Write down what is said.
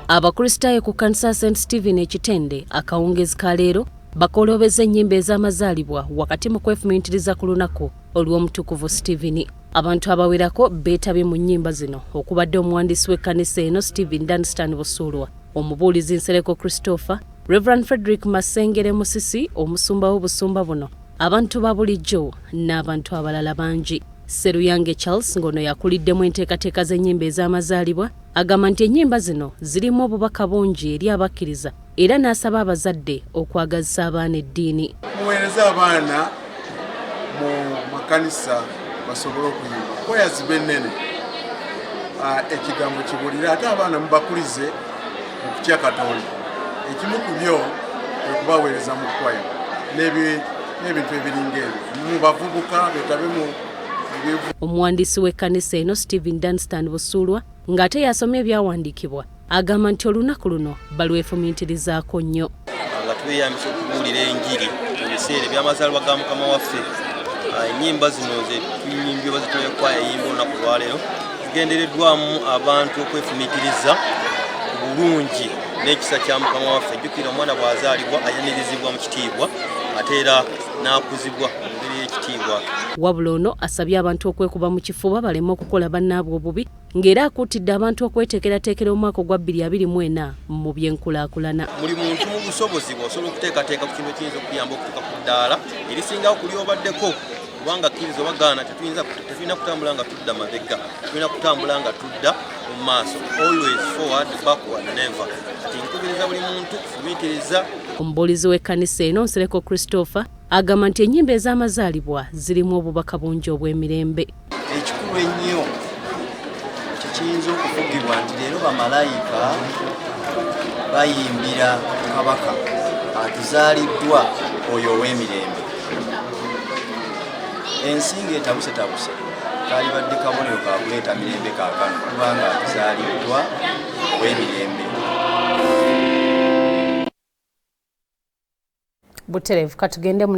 Abakristaayo ku kanisa St. Stephen e Kitende akawungezi ka leero bakolobeza ennyimba ez'amazaalibwa wakati mu kwefumiitiriza ku lunaku olw'omutukuvu Stephen. Abantu abawerako beetabye mu nnyimba zino okubadde omuwandiisi w'ekkanisa eno Stephen Dunstan Busuulwa, omubuulizi Nsereko Christopher, Reverend Frederick Masengere Musisi, omusumba w'obusumba buno, abantu ba bulijjo n'abantu abalala bangi. Seruyange Charles ngono yakuliddemu enteekateeka z'ennyimba ez'amazaalibwa agamba nti ennyimba zino zirimu obubaka bungi eri abakkiriza era n'asaba abazadde okwagazisa abaana eddiini. Muweereze abaana mu makanisa basobole okuyimba kwaya zibe nnene, ekigambo kibulira ate abaana mubakulize okutya Katonda. Ekimu ku byo okubaweereza mu kwaya n'ebintu ebiringa ebyo mu bavubuka betabe mu Omuwandiisi w'ekkanisa eno Stephen Dunstan Busuulwa ng'ate yasomye ebyawandiikibwa agamba nti olunaku luno balwefumiitirizaako nnyo. Nga tweyambisa okubuulira enjiri mu biseera eby'amazaalibwa ga Mukama waffe. Ennyimba zino ze tuyimba oba zitoye kwaya yimba olunaku lwaleero zigendereddwamu abantu okwefumiitiriza ku bulungi n'ekisa kya Mukama waffe. Jjukira omwana bw'azaalibwa ayanirizibwa mu kitiibwa ate era n'akuzibwa mu ngeri y'ekitiibwa. Wabula ono asabye abantu okwekuba mu kifuba baleme okukola bannaabwe obubi ng'era akuutidde abantu okweteekerateekera omwaka ogwa 2024 mu by'enkulaakulana. Buli muntu mu busobozi bw'osobola okuteekateeka ku kintu ekiyinza okuyamba okutuuka ku ddaala erisingawo ku lyobaddeko, kubanga kkiriza oba gaana tetulina kutambula nga tudda mabega, tulina kutambula nga tudda mu maaso. Always forward, backward never. Kati nkubiriza buli muntu kufumiitiriza. Omubuulizi w'ekkanisa eno Nsereko Christopher agamba nti ennyimba ez'amazaalibwa zirimu obubaka bungi obw'emirembe. Ekikulu ennyo kiyinza okuvugibwa nti leero bamalayika bayimbira kabaka atuzaaliddwa oyo ow'emirembe. Ensi ng'etabusetabuse kalibadde kabonero ka kuleeta mirembe kaakano kubanga atuzaaliddwa ow'emirembe. Butereevu katugende